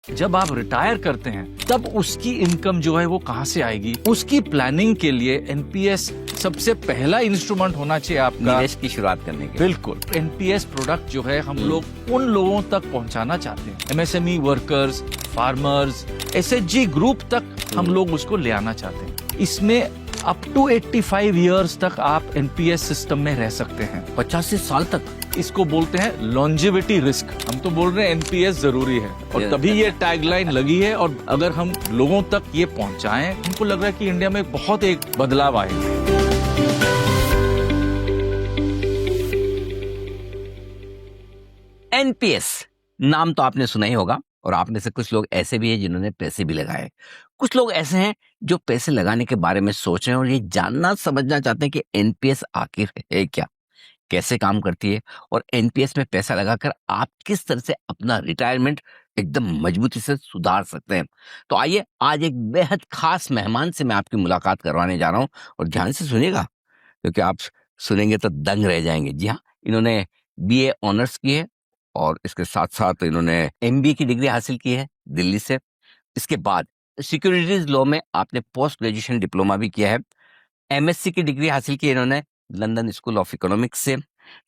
जब आप रिटायर करते हैं तब उसकी इनकम जो है वो कहां से आएगी, उसकी प्लानिंग के लिए एनपीएस सबसे पहला इंस्ट्रूमेंट होना चाहिए आपका निवेश की शुरुआत करने के। बिल्कुल। एनपीएस प्रोडक्ट जो है हम लोग उन लोगों तक पहुंचाना चाहते हैं, MSME workers, farmers, SHG group तक हम लोग उसको ले आना चाहते हैं। इसमें अप टू 85 इयर्स तक आप एनपीएस सिस्टम में रह सकते हैं, 85 साल तक। इसको बोलते हैं लॉन्जेविटी रिस्क। हम तो बोल रहे हैं एनपीएस जरूरी है और तभी ये टैगलाइन लगी है। और अगर हम लोगों तक ये पहुंचाएं, हमको लग रहा है कि इंडिया में बहुत एक बदलाव आएगा। एनपीएस नाम तो आपने सुना ही होगा, और आप में से कुछ लोग ऐसे भी हैं जिन्होंने पैसे भी लगाए। कुछ लोग ऐसे हैं जो पैसे लगाने के बारे में सोच रहे हैं और ये जानना समझना चाहते हैं कि एनपीएस आखिर है क्या, कैसे काम करती है, और एनपीएस में पैसा लगाकर आप किस तरह से अपना रिटायरमेंट एकदम मजबूती से सुधार सकते हैं। तो आइए, आज एक बेहद खास मेहमान से मैं आपकी मुलाकात करवाने जा रहा हूं, और ध्यान से सुनिएगा क्योंकि आप सुनेंगे तो दंग रह जाएंगे। जी हाँ, इन्होंने बीए ऑनर्स की है और इसके साथ साथ इन्होंने एमबीए की डिग्री हासिल की है दिल्ली से। इसके बाद सिक्योरिटीज लॉ में आपने पोस्ट ग्रेजुएशन डिप्लोमा भी किया है। एमएससी की डिग्री हासिल की है इन्होंने लंदन स्कूल ऑफ इकोनॉमिक्स से।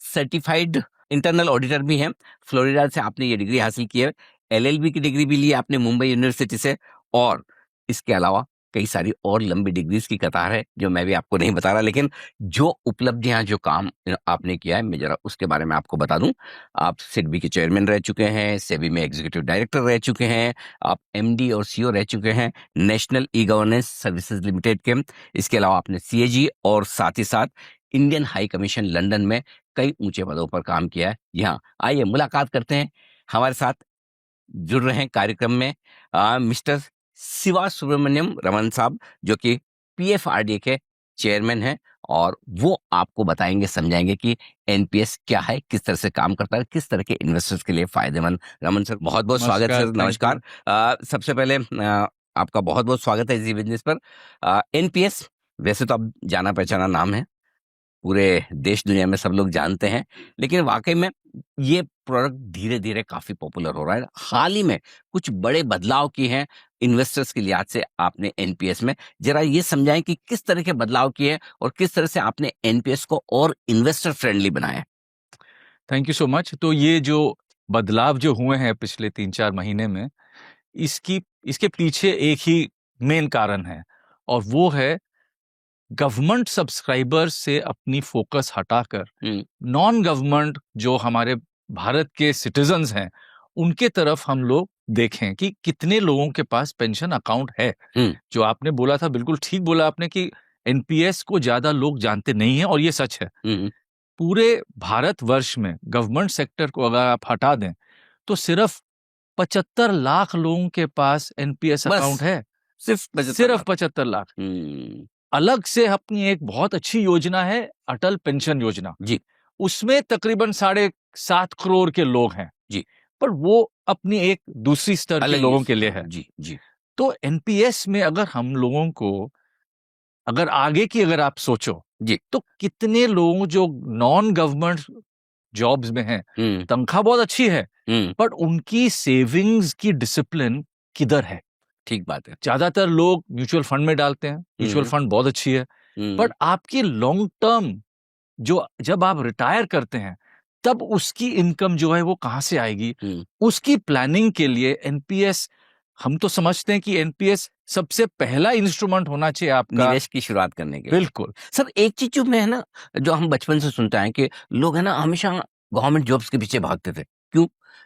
सर्टिफाइड इंटरनल ऑडिटर भी हैं, फ्लोरिडा से आपने ये डिग्री हासिल की है। एलएलबी की डिग्री भी ली है आपने मुंबई यूनिवर्सिटी से, और इसके अलावा कई सारी और लंबी डिग्रीज की कतार है जो मैं भी आपको नहीं बता रहा, लेकिन जो उपलब्धियां, जो काम आपने किया है, मैं जरा उसके बारे में आपको बता दूं। आप सिडबी के चेयरमैन रह चुके हैं, सेबी में एग्जीक्यूटिव डायरेक्टर रह चुके हैं, आप एमडी और सीईओ रह चुके हैं national e governance services limited के। इसके अलावा आपने सीएजी और साथ ही साथ इंडियन हाई कमीशन लंदन में कई ऊंचे पदों पर काम किया है। यहाँ आइए मुलाकात करते हैं। हमारे साथ जुड़ रहे हैं कार्यक्रम में मिस्टर शिवा सुब्रमण्यम रमन साहब, जो कि पीएफआरडीए के चेयरमैन हैं, और वो आपको बताएंगे, समझाएंगे कि एनपीएस क्या है, किस तरह से काम करता है, किस तरह के इन्वेस्टर्स के लिए फायदेमंद। रमन सर, बहुत बहुत स्वागत सर, नमस्कार। सबसे पहले आपका बहुत बहुत स्वागत है इसी बिजनेस पर। एनपीएस वैसे तो अब जाना पहचाना नाम है, पूरे देश दुनिया में सब लोग जानते हैं, लेकिन वाकई में ये प्रोडक्ट धीरे धीरे काफी पॉपुलर हो रहा है। हाल ही में कुछ बड़े बदलाव किए हैं इन्वेस्टर्स के लिहाज से आपने एनपीएस में। जरा ये समझाएं कि किस तरह के बदलाव किए हैं और किस तरह से आपने एनपीएस को और इन्वेस्टर फ्रेंडली बनाया। Thank you so much. तो ये जो बदलाव जो हुए हैं पिछले 3-4 महीने में, इसके पीछे एक ही मेन कारण है, और वो है गवर्नमेंट सब्सक्राइबर से अपनी फोकस हटाकर नॉन गवर्नमेंट जो हमारे भारत के सिटीजन्स हैं उनके तरफ हम लोग देखें कि कितने लोगों के पास पेंशन अकाउंट है। जो आपने बोला था, बिल्कुल ठीक बोला आपने कि एनपीएस को ज्यादा लोग जानते नहीं हैं, और ये सच है। पूरे भारत वर्ष में गवर्नमेंट सेक्टर को अगर आप हटा दें तो सिर्फ 75 लाख लोगों के पास एनपीएस अकाउंट है, सिर्फ 75 लाख। अलग से अपनी एक बहुत अच्छी योजना है अटल पेंशन योजना जी, उसमें तकरीबन 7.5 करोड़ के लोग हैं जी, पर वो अपनी एक दूसरी स्तर के लोगों के लिए है। जी जी। तो एनपीएस में अगर हम लोगों को, अगर आगे की अगर आप सोचो जी, तो कितने लोग जो नॉन गवर्नमेंट जॉब्स में हैं, तनख्वाह बहुत अच्छी है, पर उनकी सेविंग्स की डिसिप्लिन किधर है। ठीक बात है। ज्यादातर लोग म्यूचुअल फंड में डालते हैं, म्यूचुअल फंड बहुत अच्छी है, पर आपकी लॉन्ग टर्म जो जब आप रिटायर करते हैं तब उसकी इनकम जो है वो कहां से आएगी, उसकी प्लानिंग के लिए एनपीएस, हम तो समझते हैं कि एनपीएस सबसे पहला इंस्ट्रूमेंट होना चाहिए आपका निवेश की शुरुआत करने के। बिल्कुल सर, एक चीज जो मैं है ना, जो हम बचपन से सुनते हैं कि लोग है ना हमेशा गवर्नमेंट जॉब्स के पीछे भागते थे। क्यों?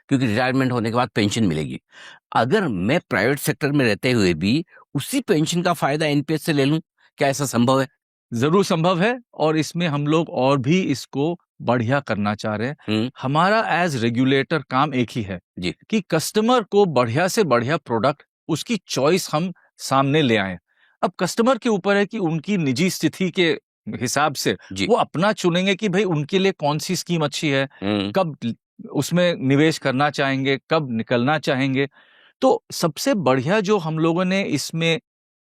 क्योंकि रिटायरमेंट होने के बाद पेंशन मिलेगी। अगर मैं प्राइवेट सेक्टर में रहते हुए भी उसी पेंशन का फायदा एनपीएस से ले लूं, क्या ऐसा संभव है? जरूर संभव है, और इसमें हम लोग और भी इसको बढ़िया करना चाह रहे हैं। हमारा एज रेगुलेटर काम एक ही है जी, कि कस्टमर को बढ़िया से बढ़िया प्रोडक्ट, उसकी चॉइस हम सामने ले आए। अब कस्टमर के ऊपर है कि उनकी निजी स्थिति के हिसाब से वो अपना चुनेंगे कि भाई उनके लिए कौन सी स्कीम अच्छी है, कब उसमें निवेश करना चाहेंगे, कब निकलना चाहेंगे। तो सबसे बढ़िया जो हम लोगों ने इसमें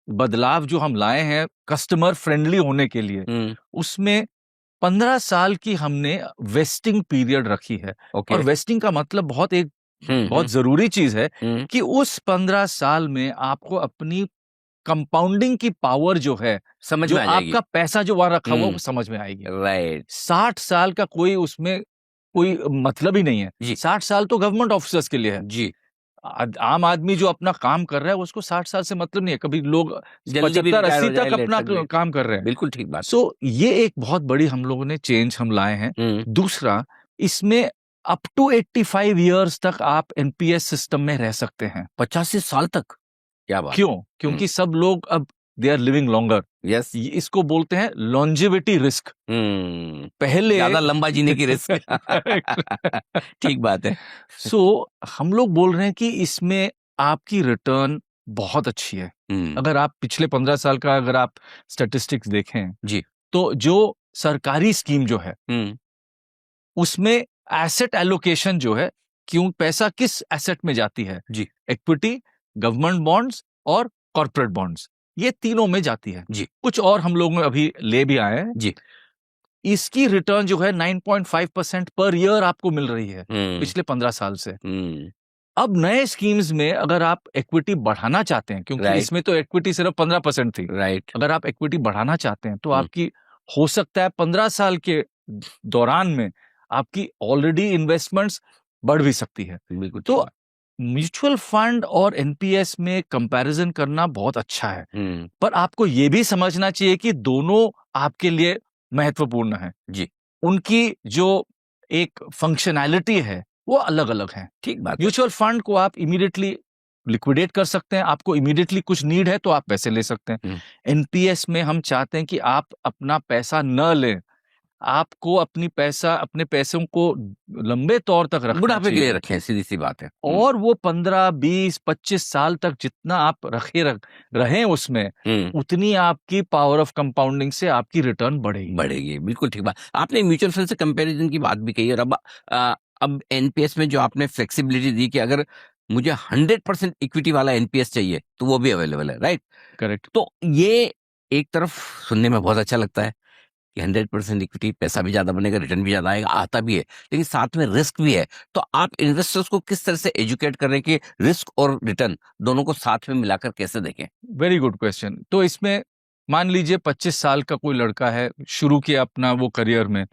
बदलाव जो हम लाए हैं कस्टमर फ्रेंडली होने के लिए, उसमें 15 साल की हमने वेस्टिंग पीरियड रखी है। और वेस्टिंग का मतलब बहुत एक बहुत जरूरी चीज है हम्म, कि उस 15 साल में आपको अपनी कंपाउंडिंग की पावर जो है, समझ जो में आ जाएगी। आपका पैसा जो वहां रखा हुआ है, वो हम्म, समझ में आएगी। राइट। 60 साल का कोई उसमें कोई मतलब ही नहीं है। जी 60 साल तो गवर्नमेंट ऑफिसर्स के लिए है। जी, आम आदमी जो अपना काम कर रहा है उसको 60 साल से मतलब नहीं है। कभी लोग जल्दी भी 75 रिटायर 80 हो जाए, तक अपना लेट तक भी। काम कर रहे हैं। बिल्कुल ठीक बात है। सो ये एक बहुत बड़ी हम लोगों ने चेंज हम लाए हैं। दूसरा, इसमें अप टू 85 इयर्स तक आप एनपीएस सिस्टम में रह सकते हैं। 85 साल तक? क्या बात क्यों? क्योंकि सब लोग अब दे आर लिविंग लॉन्गर। है। यस। इसको बोलते हैं लॉन्जिविटी रिस्क। पहले ज्यादा लंबा जीने की रिस्क। करेक्ट। ठीक बात है। सो हम लोग बोल रहे हैं कि इसमें आपकी रिटर्न बहुत अच्छी है। अगर आप पिछले 15 साल का अगर आप स्टैटिस्टिक्स देखें जी। तो जो सरकारी स्कीम जो है उसमें एसेट एलोकेशन जो है, क्यों पैसा किस एसेट में जाती है? जी इक्विटी, गवर्नमेंट बॉन्ड्स और कॉर्पोरेट बॉन्ड्स, ये तीनों में जाती है। जी कुछ और हम लोग अभी ले भी आए हैं। जी। इसकी रिटर्न जो है 9.5% पर ईयर आपको मिल रही है पिछले 15 साल से। अब नए स्कीम्स में अगर आप इक्विटी बढ़ाना चाहते हैं, क्योंकि Right. इसमें तो इक्विटी सिर्फ 15% थी, राइट। अगर आप इक्विटी बढ़ाना चाहते हैं तो आपकी हो सकता है 15 साल के दौरान में आपकी ऑलरेडी इन्वेस्टमेंट्स बढ़ भी सकती है। बिल्कुल ठीक तो बात। म्यूचुअल फंड और एनपीएस में कंपैरिजन करना बहुत अच्छा है, हम्म, पर आपको ये भी समझना चाहिए कि दोनों आपके लिए महत्वपूर्ण है। जी उनकी जो एक फंक्शनैलिटी है वो अलग अलग है। ठीक बात है। म्यूचुअल फंड को आप इमीडिएटली लिक्विडेट कर सकते हैं, आपको इमीडिएटली कुछ नीड है तो आप पैसे ले सकते हैं। हम्म, एनपीएस में हम चाहते हैं कि आप अपना पैसा न लें, आपको अपने पैसों को लंबे तौर तक रखना बुढ़ापे के लिए चाहिए। रखें, सीधी सी बात है। और वो 15 20 25 साल तक जितना आप रहें उसमें, उतनी आपकी पावर ऑफ कंपाउंडिंग से आपकी रिटर्न बढ़ेगी। बढ़ेगी, बिल्कुल ठीक बात। आपने म्यूचुअल फंड से कंपैरिजन की बात भी कही, और अब एनपीएस में जो आपने फ्लेक्सिबिलिटी दी कि अगर मुझे 100% इक्विटी वाला एनपीएस चाहिए तो वो भी अवेलेबल है, राइट? करेक्ट। तो ये एक तरफ सुनने में बहुत अच्छा लगता है कि 100% इक्विटी, पैसा भी ज्यादा बनेगा, रिटर्न भी ज्यादा आएगा, आता भी है, लेकिन साथ में रिस्क भी है। तो आप इन्वेस्टर्स को किस तरह से एजुकेट कर रहे हैं कि रिस्क और रिटर्न दोनों को साथ में मिलाकर कैसे देखें? Very good question. तो इसमें मान लीजिए 25 साल का कोई लड़का है, शुरू किया अपना वो करियर में,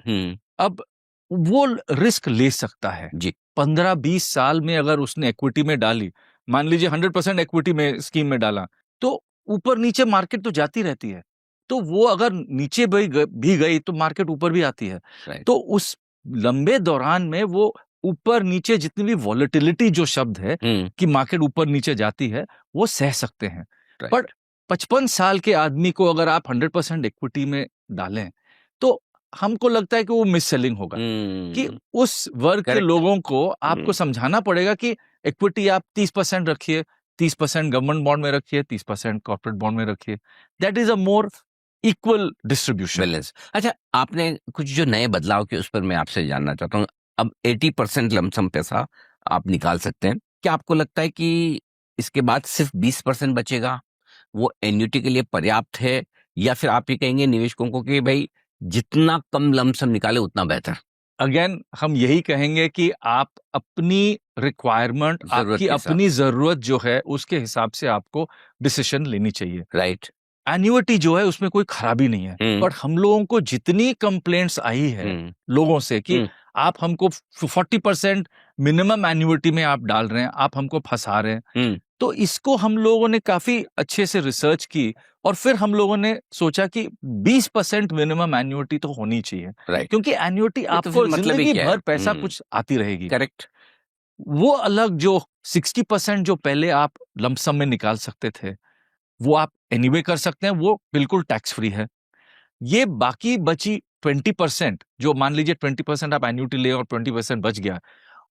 अब वो रिस्क ले सकता है। जी 15-20 साल में अगर उसने इक्विटी में डाली, मान लीजिए 100% इक्विटी में स्कीम में डाला, तो ऊपर नीचे मार्केट तो जाती रहती है। तो वो अगर नीचे भी गई तो मार्केट ऊपर भी आती है। राइट। तो उस लंबे दौरान में वो ऊपर नीचे जितनी भी वॉलेटिलिटी जो शब्द है कि मार्केट ऊपर नीचे जाती है, वो सह सकते हैं। पर 55 साल के आदमी को अगर आप 100% इक्विटी में डालें तो हमको लगता है कि वो मिस सेलिंग होगा। कि उस वर्ग के Correct. लोगों को आपको समझाना पड़ेगा कि इक्विटी आप 30% रखिए, 30% गवर्नमेंट बॉन्ड में रखिए, 30% कॉर्पोरेट बॉन्ड में रखिए। That is a more equal distribution. Balance. अच्छा, आपने कुछ जो नए बदलाव किए उस पर मैं आपसे जानना चाहता हूँ। अब 80% लमसम पैसा आप निकाल सकते हैं। क्या आपको लगता है कि इसके बाद सिर्फ 20% बचेगा, वो एन्युटी के लिए पर्याप्त है, या फिर आप ये कहेंगे निवेशकों को कि भाई जितना कम लमसम निकाले उतना बेहतर? अगेन हम यही कहेंगे कि आप अपनी रिक्वायरमेंट, जरूरत आपकी के हिसाब अपनी जरूरत जो है उसके हिसाब से आपको डिसीजन लेनी चाहिए। राइट। एन्युटी जो है उसमें कोई खराबी नहीं है, बट हम लोगों को जितनी कंप्लेंट्स आई है लोगों से कि आप हमको 40% मिनिमम एन्युटी में आप डाल रहे हैं, आप हमको फंसा रहे हैं, तो इसको हम लोगों ने काफी अच्छे से रिसर्च की और फिर हम लोगों ने सोचा कि 20% मिनिमम एन्युटी तो होनी चाहिए। राइट। क्योंकि एन्युटी तो आपको फिर मतलब ही जिंदगी क्या है? भर पैसा कुछ आती रहेगी। करेक्ट। वो अलग जो 60% जो पहले आप लमसम में निकाल सकते थे, वो आप एनीवे कर सकते हैं, वो बिल्कुल टैक्स फ्री है। ये बाकी बची 20%, जो मान लीजिए 20% आप एन्युटी ले और 20% बच गया,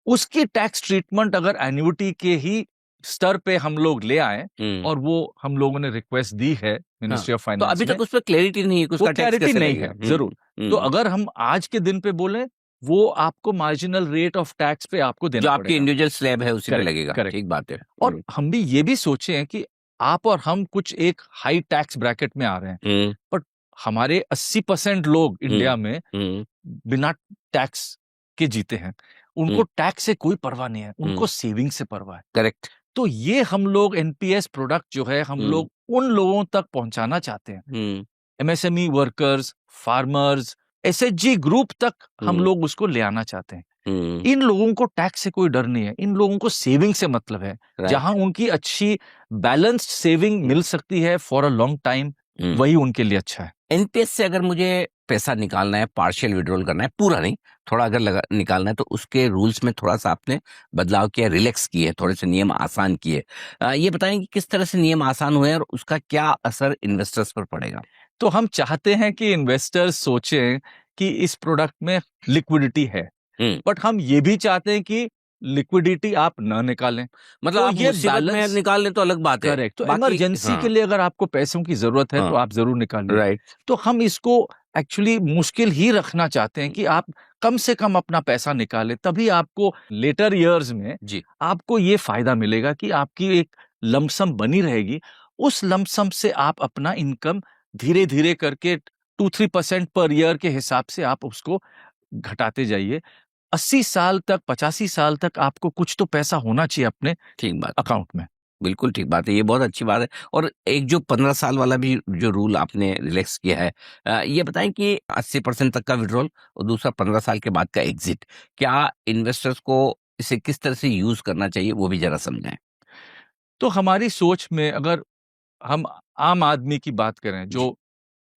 उसकी टैक्स ट्रीटमेंट अगर एन्युटी के ही स्तर पे हम लोग ले आए, और वो हम लोगों ने रिक्वेस्ट दी है मिनिस्ट्री ऑफ तो फाइनेंस अभी में, तक उस पर क्लैरिटी नहीं है कि वो उसका टैक्स क्लैरिटी कैसे नहीं लगेगा। है। जरूर। तो अगर हम आज के दिन पे बोले, वो आपको मार्जिनल रेट ऑफ टैक्स पे आपको जो देना आपकी पड़ेगा। इंडिविजुअल स्लैब है उसी पे करेक्ट, लगेगा। करेक्ट। ठीक बात है। और हम भी ये भी सोचे हैं कि आप और हम कुछ एक हाई टैक्स ब्रैकेट में आ रहे हैं, पर हमारे 80% लोग इंडिया में बिना टैक्स के जीते हैं। उनको हम्म, टैक्स से कोई परवाह नहीं है, उनको हम्म, सेविंग से परवाह है। करेक्ट। तो ये हम लोग एनपीएस प्रोडक्ट जो है हम हम्म, लोग उन लोगों तक पहुंचाना चाहते हैं, hmm, MSME workers, farmers, SHG group तक हम हम्म, लोग उसको ले आना चाहते हैं। हम्म, इन लोगों को टैक्स से कोई डर नहीं है, इन लोगों को सेविंग से मतलब है। जहां राइट। उनकी अच्छी बैलेंस्ड सेविंग मिल सकती है फॉर अ लॉन्ग टाइम, वही उनके लिए अच्छा है। एनपीएस से अगर मुझे पैसा निकालना है, पार्शियल विड्रॉल करना है, पूरा नहीं, थोड़ा अगर निकालना है, तो उसके रूल्स में थोड़ा सा आपने बदलाव किया, रिलैक्स किए, थोड़े से नियम आसान किए। ये बताएं कि किस तरह से नियम आसान हुए और उसका क्या असर इन्वेस्टर्स पर पड़ेगा? तो हम चाहते हैं कि इन्वेस्टर्स सोचें कि इस प्रोडक्ट में लिक्विडिटी है, हम्म, बट हम ये भी चाहते हैं कि लिक्विडिटी आप ना निकालें। मतलब तो आप ये मुसीबत में बैलेंस निकाल लें तो अलग बात है, करेक्ट। तो बाकी इमरजेंसी के हाँ, लिए अगर आपको पैसों की जरूरत है हाँ, तो आप जरूर निकालिए। राइट। तो हम इसको एक्चुअली मुश्किल ही रखना चाहते हैं कि आप कम से कम अपना पैसा निकालें, तभी आपको लेटर इयर्स में जी। आपको ये फायदा मिलेगा कि आपकी एक लमसम बनी रहेगी। उस लमसम से आप अपना इनकम धीरे धीरे करके 2-3% पर ईयर के हिसाब से आप उसको घटाते जाइए। 80 साल तक, 85 साल तक आपको कुछ तो पैसा होना चाहिए अपने ठीक बात है, अकाउंट में। बिल्कुल ठीक बात है, ये बहुत अच्छी बात है। और एक जो 15 साल वाला भी जो रूल आपने रिलैक्स किया है, ये बताएं कि 80% तक का विड्रॉल और दूसरा 15 साल के बाद का एग्जिट, क्या इन्वेस्टर्स को इसे किस तरह से यूज करना चाहिए वो भी जरा समझाएं। तो हमारी सोच में अगर हम आम आदमी की बात करें, जी। जो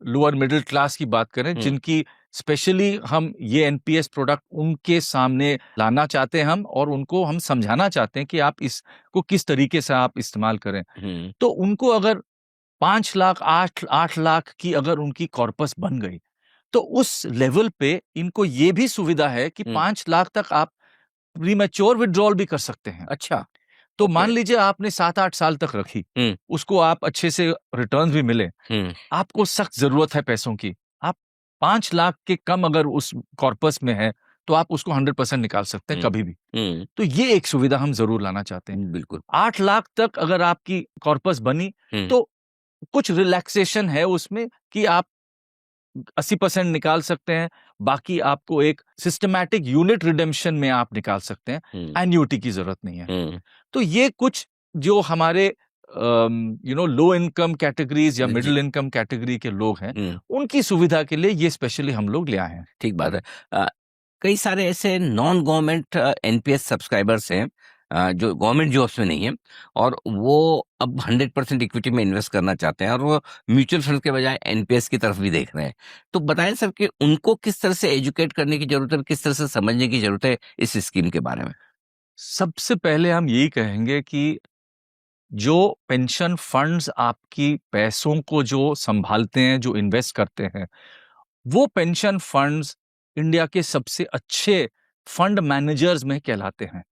लोअर मिडिल क्लास की बात करें, हम्म, जिनकी स्पेशली हम ये एनपीएस प्रोडक्ट उनके सामने लाना चाहते हैं हम, और उनको हम समझाना चाहते हैं कि आप इसको किस तरीके से आप इस्तेमाल करें। हम्म, तो उनको अगर 5 लाख, 8 लाख की अगर उनकी कॉर्पस बन गई, तो उस लेवल पे इनको ये भी सुविधा है कि हम्म, 5 लाख तक आप प्रीमेच्योर विड्रॉल भी कर सकते हैं। अच्छा। तो मान ओके। लीजिए आपने 7-8 साल तक रखी, हम्म, उसको आप अच्छे से रिटर्न भी मिले, हम्म, आपको सख्त जरूरत है पैसों की, आप 5 लाख के कम अगर उस कॉर्पस में है, तो आप उसको 100% निकाल सकते हैं हम्म, कभी भी। हम्म, तो ये एक सुविधा हम जरूर लाना चाहते हैं। बिल्कुल। 8 लाख तक अगर आपकी कॉर्पस बनी, हम्म, तो कुछ रिलैक्सेशन है उसमें कि आप 80% निकाल सकते हैं, बाकी आपको एक सिस्टमैटिक यूनिट रिडेम्पशन में आप निकाल सकते हैं, हम्म, एन्युटी की जरूरत नहीं है। हम्म, तो ये कुछ जो हमारे लो इनकम कैटेगरीज या जी। मिडिल इनकम कैटेगरी के लोग हैं, हम्म, उनकी सुविधा के लिए ये स्पेशली हम लोग ले आए हैं। ठीक बात है। कई सारे ऐसे नॉन गवर्नमेंट एनपीएस सब्सक्राइबर्स हैं, जो गवर्नमेंट जॉब्स में नहीं है, और वो अब 100% इक्विटी में इन्वेस्ट करना चाहते हैं, और वो म्यूचुअल फंड के बजाय एनपीएस की तरफ भी देख रहे हैं। तो बताएं सर कि उनको किस तरह से एजुकेट करने की जरूरत है, किस तरह से समझने की जरूरत है इस स्कीम के बारे में? सबसे पहले हम यही कहेंगे कि जो पेंशन फंड्स आपकी पैसों को जो संभालते हैं, जो इन्वेस्ट करते हैं, वो पेंशन फंड्स इंडिया के सबसे अच्छे फंड मैनेजर्स में कहलाते हैं।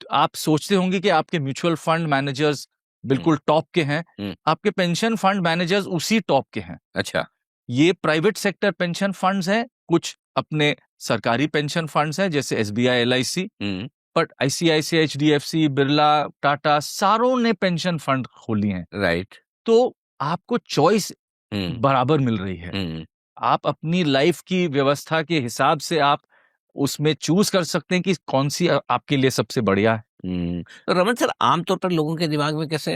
तो आप सोचते होंगे कि आपके म्यूचुअल फंड मैनेजर्स हम्म, बिल्कुल टॉप के हैं, हम्म, आपके पेंशन फंड मैनेजर्स उसी टॉप के हैं। अच्छा। ये प्राइवेट सेक्टर पेंशन फंड्स हैं, कुछ अपने सरकारी पेंशन फंड्स हैं जैसे SBI, LIC, hmm, but ICICI, HDFC, Birla, Tata, सारों ने पेंशन फंड खोली हैं। राइट। तो आपको चॉइस हम्म, बराबर मिल रही है। हम्म, आप अपनी लाइफ की व्यवस्था के हिसाब से आप उसमें चूज कर सकते हैं कि कौन सी आपके लिए सबसे बढ़िया है। तो रमन सर, आमतौर पर लोगों के दिमाग में कैसे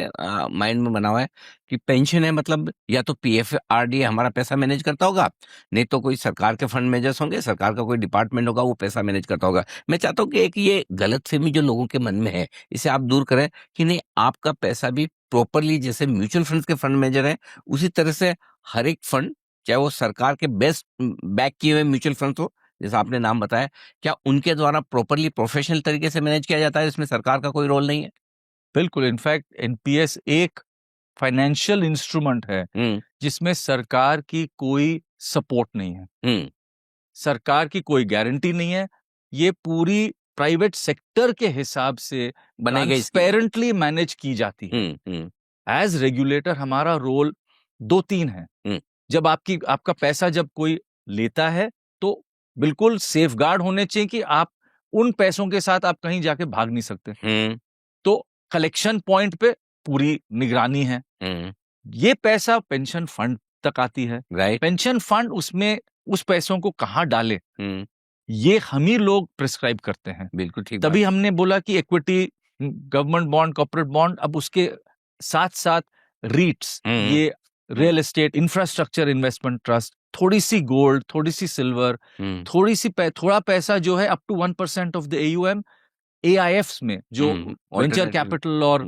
माइंड में बना हुआ है कि पेंशन है मतलब या तो पीएफ आरडी हमारा पैसा मैनेज करता होगा, नहीं तो कोई सरकार के फंड मैनेजर्स होंगे, सरकार का कोई डिपार्टमेंट होगा वो पैसा मैनेज करता होगा। मैं चाहता हूँ कि एक ये गलतफहमी जो लोगों के मन में है, इसे आप दूर करें कि नहीं, आपका पैसा भी प्रॉपरली जैसे म्यूचुअल फंड्स के फंड मैनेजर है, उसी तरह से हर एक फंड, चाहे वो सरकार के बेस्ट बैक किए हुए म्यूचुअल फंड हो, जैसा आपने नाम बताया, क्या उनके द्वारा प्रॉपरली प्रोफेशनल तरीके से मैनेज किया जाता है, इसमें सरकार का कोई रोल नहीं है? बिल्कुल, इनफैक्ट एनपीएस एक फाइनेंशियल इंस्ट्रूमेंट है हुँ, जिसमें सरकार की कोई सपोर्ट नहीं है, हुँ, सरकार की कोई गारंटी नहीं है। ये पूरी प्राइवेट सेक्टर के हिसाब से बनाई गई स्कीम है। ट्रांसपेरेंटली मैनेज की जाती है। हुँ, हुँ, एज रेगुलेटर हमारा रोल 2-3 है। हुँ, जब आपका पैसा जब कोई लेता है, तो बिल्कुल सेफगार्ड होने चाहिए कि आप उन पैसों के साथ आप कहीं जाके भाग नहीं सकते। हुँ, तो कलेक्शन पॉइंट पे पूरी निगरानी है। हुँ, ये पैसा पेंशन फंड तक आती है। राइट। पेंशन फंड उसमें उस पैसों को कहाँ डाले, हुँ, ये हम ही लोग प्रिस्क्राइब करते हैं। बिल्कुल ठीक तभी बात। हमने बोला कि equity, government bond, corporate bond, अब उसके साथ साथ रीट्स, ये real estate, infrastructure investment trust, थोड़ी सी गोल्ड, थोड़ी सी सिल्वर, थोड़ी सी थोड़ा पैसा जो है up to 1% of the AUM AIFs में, जो वेंचर कैपिटल और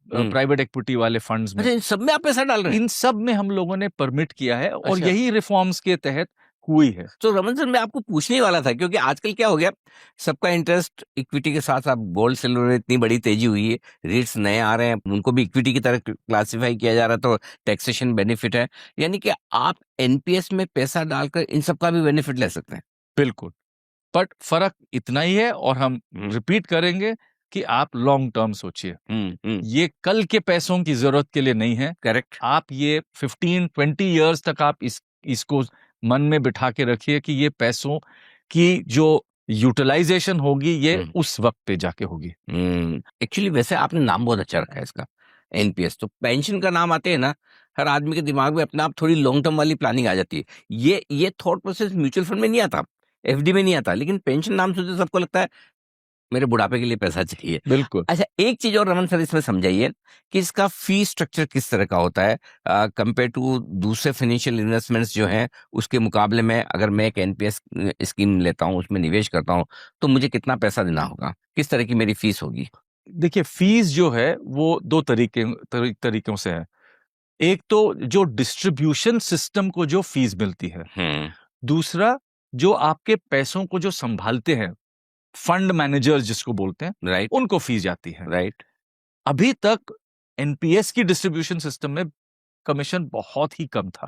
प्राइवेट इक्विटी वाले फंड्स में, अच्छा, इन सब में आप पैसा डाल रहे हैं? इन सब में हम लोगों ने परमिट किया है और अच्छा। यही रिफॉर्म्स के तहत हुई है। तो रमन सर, मैं आपको पूछने ही वाला था, क्योंकि आजकल क्या हो गया, सबका इंटरेस्ट इक्विटी के साथ साथ गोल्ड सिल्वर में इतनी बड़ी तेजी हुई है, रेट्स नए आ रहे हैं, उनको भी इक्विटी की तरह क्लासिफाई किया जा रहा है, तो टैक्सेशन बेनिफिट है, यानी कि आप एनपीएस में पैसा डालकर इन सब का भी बेनिफिट ले सकते हैं। बिल्कुल, बट फर्क इतना ही है, और हम रिपीट करेंगे कि आप लॉन्ग टर्म सोचिए। ये कल के पैसों की जरूरत के लिए नहीं है। करेक्ट। आप ये 15-20 इयर्स तक आप इसको मन में बिठा के रखिए कि ये पैसों की जो यूटिलाइजेशन होगी ये उस वक्त पे जाके होगी। एक्चुअली वैसे आपने नाम बहुत अच्छा रखा है इसका, एनपीएस। तो पेंशन का नाम आते हैं ना, हर आदमी के दिमाग में अपने आप थोड़ी लॉन्ग टर्म वाली प्लानिंग आ जाती है। ये थॉट प्रोसेस म्यूचुअल फंड में नहीं आता, एफडी में नहीं आता, लेकिन पेंशन नाम सुनते सबको लगता है मेरे बुढ़ापे के लिए पैसा चाहिए। बिल्कुल। अच्छा, एक चीज और रमन सर इसमें समझाइए कि इसका फी स्ट्रक्चर किस तरह का होता है कंपेयर टू दूसरे फाइनेंशियल इन्वेस्टमेंट्स जो हैं, उसके मुकाबले में अगर मैं एक एनपीएस स्कीम लेता हूँ, उसमें निवेश करता हूँ, तो मुझे कितना पैसा देना होगा, किस तरह की मेरी फीस होगी? देखिए, फीस जो है वो दो तरीकों से है। एक तो जो डिस्ट्रीब्यूशन सिस्टम को जो फीस मिलती है, दूसरा जो आपके पैसों को जो संभालते हैं, फंड मैनेजर्स जिसको बोलते हैं, राइट, उनको फीस जाती है। राइट। अभी तक एनपीएस की डिस्ट्रीब्यूशन सिस्टम में कमीशन बहुत ही कम था।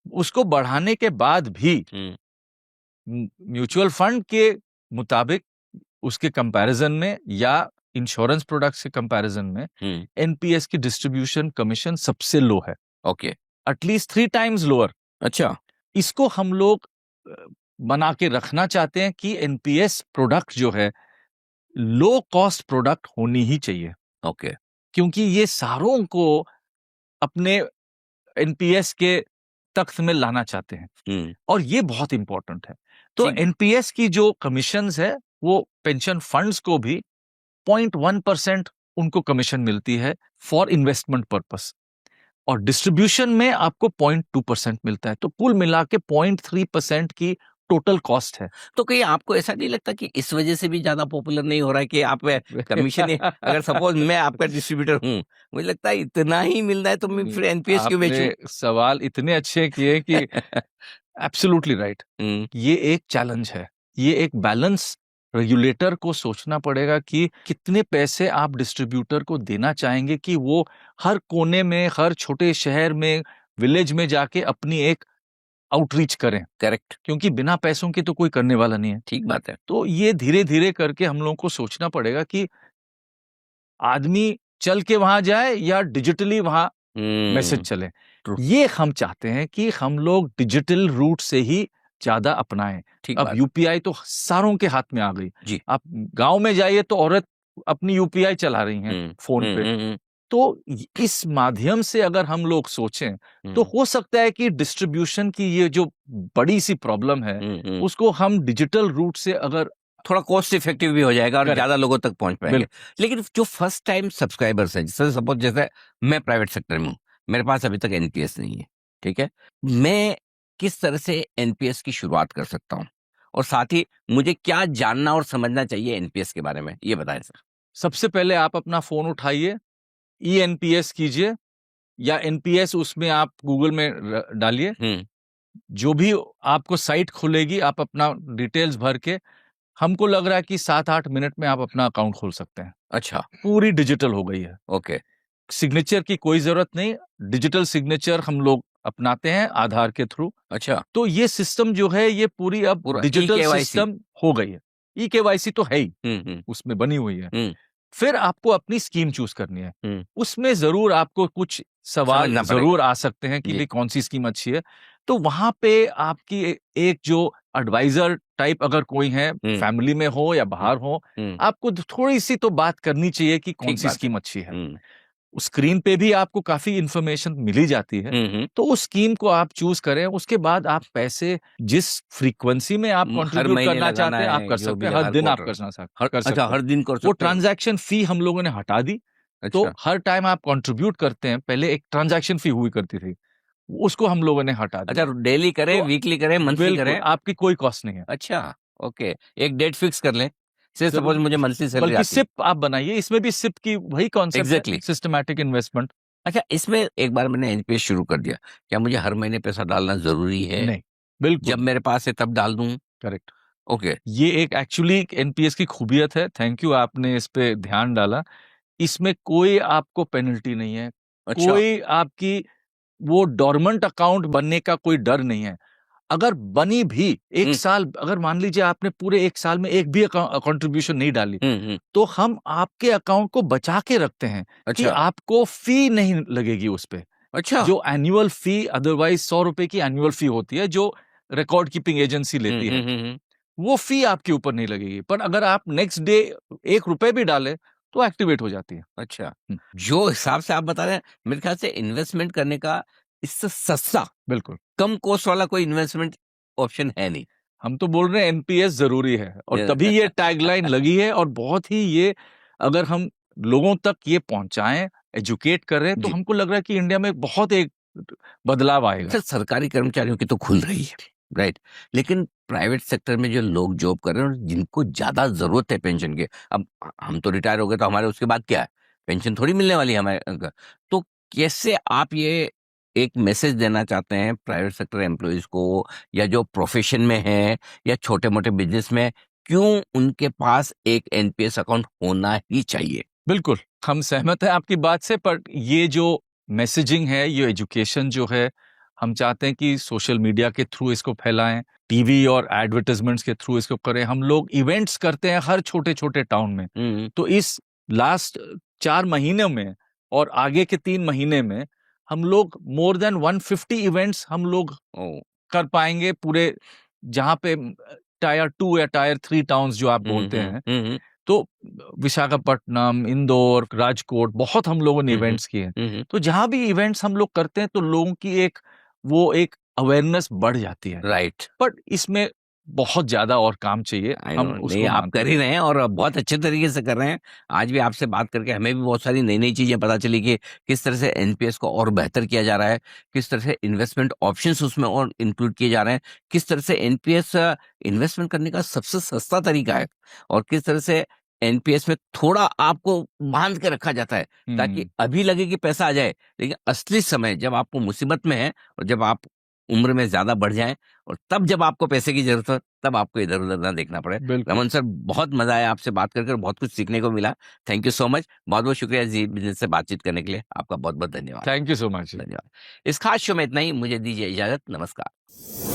उसको बढ़ाने के बाद भी म्यूचुअल फंड के मुताबिक उसके कंपैरिजन में या इंश्योरेंस प्रोडक्ट्स के कंपैरिजन में एनपीएस की डिस्ट्रीब्यूशन कमीशन सबसे लो है। ओके। At least 3 times lower. अच्छा। इसको हम लोग बना के रखना चाहते हैं कि एनपीएस प्रोडक्ट जो है लो कॉस्ट प्रोडक्ट होनी ही चाहिए। ओके। क्योंकि ये सारों को अपने एनपीएस के तख्त में लाना चाहते हैं और ये बहुत इंपॉर्टेंट है। तो एनपीएस की जो कमीशंस है वो पेंशन फंड्स को भी 0.1% उनको कमीशन मिलती है फॉर इन्वेस्टमेंट पर्पस, और डिस्ट्रीब्यूशन में आपको 0.2% मिलता है। तो कुल मिला के 0.3% की टोटल कॉस्ट है। तो कहीं आपको ऐसा नहीं लगता कि इस वजह से भी ज्यादा पॉपुलर नहीं हो रहा है कि आप कमीशन अगर सपोज मैं आपका डिस्ट्रीब्यूटर हूँ, मुझे लगता है इतना ही मिल रहा है तो मैं फिर एनपीएस क्यों बेचूं? सवाल इतने अच्छे किए कि एब्सोल्युटली राइट। ये एक चैलेंज है, ये एक बैलेंस रेगुलेटर को सोचना पड़ेगा कि कितने पैसे आप डिस्ट्रीब्यूटर को देना चाहेंगे कि वो हर कोने में, हर छोटे शहर में, विलेज में जाके अपनी एक आउटरीच करें। करेक्ट। क्योंकि बिना पैसों के तो कोई करने वाला नहीं है। ठीक बात है। तो ये धीरे धीरे करके हम लोगों को सोचना पड़ेगा कि आदमी चल के वहां जाए या डिजिटली वहां मैसेज चले। ये हम चाहते हैं कि हम लोग डिजिटल रूट से ही ज्यादा अपनाएं। अब यूपीआई तो सारों के हाथ में आ गई जी। आप गांव में जाइए तो औरत अपनी यूपीआई चला रही हैं फोन पे। तो इस माध्यम से अगर हम लोग सोचें तो हो सकता है कि डिस्ट्रीब्यूशन की ये जो बड़ी सी प्रॉब्लम है उसको हम डिजिटल रूट से अगर थोड़ा कॉस्ट इफेक्टिव भी हो जाएगा और ज्यादा लोगों तक पहुंच पाएंगे। लेकिन जो फर्स्ट टाइम सब्सक्राइबर्स हैं, जैसे सपोज जैसे मैं प्राइवेट सेक्टर में हूँ, मेरे पास अभी तक एनपीएस नहीं है, ठीक है, मैं किस तरह से एनपीएस की शुरुआत कर सकता हूँ, और साथ ही मुझे क्या जानना और समझना चाहिए एनपीएस के बारे में, ये बताएं सर। सबसे पहले आप अपना फोन उठाइए, ENPS कीजिए, या एनपीएस उसमें आप गूगल में डालिए, जो भी आपको साइट खुलेगी आप अपना डिटेल्स भर के, हमको लग रहा है कि 7-8 मिनट में आप अपना अकाउंट खोल सकते हैं। अच्छा। पूरी डिजिटल हो गई है। ओके। सिग्नेचर की कोई जरूरत नहीं, डिजिटल सिग्नेचर हम लोग अपनाते हैं आधार के थ्रू। अच्छा। तो ये सिस्टम जो है ये पूरी अब डिजिटल सिस्टम हो गई है। EKYC तो है ही, उसमें बनी हुई है। फिर आपको अपनी स्कीम चूज करनी है। उसमें जरूर आपको कुछ सवाल जरूर आ सकते हैं कि भाई कौन सी स्कीम अच्छी है। तो वहां पे आपकी एक जो एडवाइजर टाइप अगर कोई है, फैमिली में हो या बाहर हो, आपको थोड़ी सी तो बात करनी चाहिए कि कौन सी स्कीम अच्छी है। स्क्रीन पे भी आपको काफी इंफॉर्मेशन मिली जाती है। तो उस स्कीम को आप चूज करें, उसके बाद आप पैसे जिस फ्रीक्वेंसी में आप हर कंट्रीब्यूट महीने करना लगाना चाहते हैं आप है, कर जो सकते भी हैं, हर हर दिन आप क्वार्टर कर सकते अच्छा, हैं। हर दिन कर वो सकते हो? ट्रांजैक्शन फी हम लोगों ने हटा दी, तो अच्छा, हर टाइम आप कंट्रीब्यूट करते हैं, पहले एक ट्रांजैक्शन फी हुई करती थी, उसको हम लोगों ने हटा अच्छा दिया। डेली करें, तो वीकली करें, मंथली बिल्कुल करें? आपकी कोई कॉस्ट नहीं है। अच्छा, ओके। एक डेट फिक्स कर लें, से सपोज़ जरूर, मुझे मंथली सैलरी बल्कि आती है। सिप आप बनाइए, इसमें भी सिप की वही कॉन्सेप्ट है, एग्ज़ैक्टली। Systematic investment. अच्छा, इसमें एक बार मैंने एनपीएस शुरू कर दिया, क्या मुझे हर महीने पैसा डालना ज़रूरी है? नहीं, जब बिल्कुल मेरे पास है तब डाल दूँ? करेक्ट। ओके, ये एक एक्चुअली एनपीएस की खूबियत है। थैंक यू, आपने इस पे ध्यान डाला। इसमें कोई आपको पेनल्टी नहीं है, अच्छा। कोई आपकी वो डोरमेंट अकाउंट बनने का कोई डर नहीं है। अगर बनी भी एक हुँ, साल, अगर मान लीजिए आपने पूरे एक साल में एक भी कंट्रीब्यूशन नहीं डाली, हुँ। तो हम आपके अकाउंट को बचा के रखते हैं कि अच्छा, आपको फी नहीं लगेगी उस पे। अच्छा। जो एनुअल फी अदरवाइज 100 रुपए की एनुअल फी होती है, जो रिकॉर्ड कीपिंग एजेंसी लेती है, हुँ। वो फी आपके ऊपर नहीं लगेगी। पर अगर आप नेक्स्ट डे 1 रुपए भी डालें, तो एक्टिवेट हो जाती है। अच्छा, हुँ, जो हिसाब से आप बता रहे हैं, मेरे ख्याल से इन्वेस्टमेंट करने का इससे सस्ता, बिल्कुल। कम कॉस्ट वाला कोई इन्वेस्टमेंट ऑप्शन है नहीं। हम तो बोल रहे हैं एनपीएस ज़रूरी है, और तभी ये टैगलाइन लगी है, और बहुत ही ये, अगर हम लोगों तक ये पहुँचाएँ, एजुकेट करें, तो जी। हमको लग रहा है कि इंडिया में बहुत एक बदलाव आएगा। सर, सरकारी कर्मचारियों की तो खुल रही है, राइट? लेकिन प्राइवेट सेक्टर में जो लोग जॉब कर रहे हैं और जिनको ज़्यादा ज़रूरत है पेंशन की, अब हम तो रिटायर हो गए तो हमारे उसके बाद क्या है? पेंशन थोड़ी मिलने वाली है हमें तो कैसे आप ये एक मैसेज देना चाहते हैं प्राइवेट सेक्टर एम्प्लॉइज़ को, या जो प्रोफ़ेशन में हैं या छोटे-मोटे बिज़नेस में, क्यों उनके पास एक एनपीएस अकाउंट होना ही चाहिए? बिल्कुल, हम सहमत हैं आपकी बात से, पर ये जो मैसेजिंग है, ये एजुकेशन जो है, हम चाहते हैं कि सोशल मीडिया के थ्रू इसको फैलाएँ, टीवी और एडवर्टाइज़मेंट्स के थ्रू इसको करें। हम लोग इवेंट्स करते हैं हर छोटे-छोटे टाउन में। हुँ, तो इस लास्ट 4 महीनों में और आगे के 3 महीने में हम लोग मोर देन 150 इवेंट्स हम लोग ओह! कर पाएँगे पूरे, जहाँ पे टायर 2 या टायर 3 टाउन्स जो आप बोलते हैं। हुँ। तो विशाखापट्टनम, इंदौर, राजकोट, बहुत हम लोगों ने हुँ, हुँ। इवेंट्स किए हैं। हुँ, हुँ। तो जहाँ भी इवेंट्स हम लोग करते हैं, तो लोगों की एक अवेयरनेस बढ़ जाती है। राइट। बट इसमें बहुत ज़्यादा और काम चाहिए, आई नो, हम नहीं उसको आप मानते कर हैं। ही रहे हैं और बहुत अच्छे तरीके से कर रहे हैं। आज भी आपसे बात करके हमें भी बहुत सारी नई-नई चीज़ें पता चली कि किस तरह से एनपीएस को और बेहतर किया जा रहा है, किस तरह से इन्वेस्टमेंट ऑप्शंस उसमें और इंक्लूड किए जा रहे हैं, किस तरह से एनपीएस इन्वेस्टमेंट करने का सबसे सस्ता तरीका है और किस तरह से एनपीएस में थोड़ा आपको बाँध के रखा जाता है, ताकि हुँ, अभी लगे कि पैसा आ जाए, लेकिन असली समय जब आपको मुसीबत में हैं और जब आप उम्र में ज़्यादा बढ़ जाएँ और तब जब आपको पैसे की ज़रूरत हो, तब आपको इधर-उधर ना देखना पड़े। बिल्कुल। रमन सर, बहुत मज़ा आया आपसे बात कर बहुत कुछ सीखने को मिला। Thank you so much. बहुत-बहुत शुक्रिया जी बिज़नेस से बातचीत करने के लिए। आपका बहुत-बहुत धन्यवाद। Thank you so much. धन्यवाद। इस खास शो में इतना ही, मुझे दीजिए इजाज़त। नमस्कार।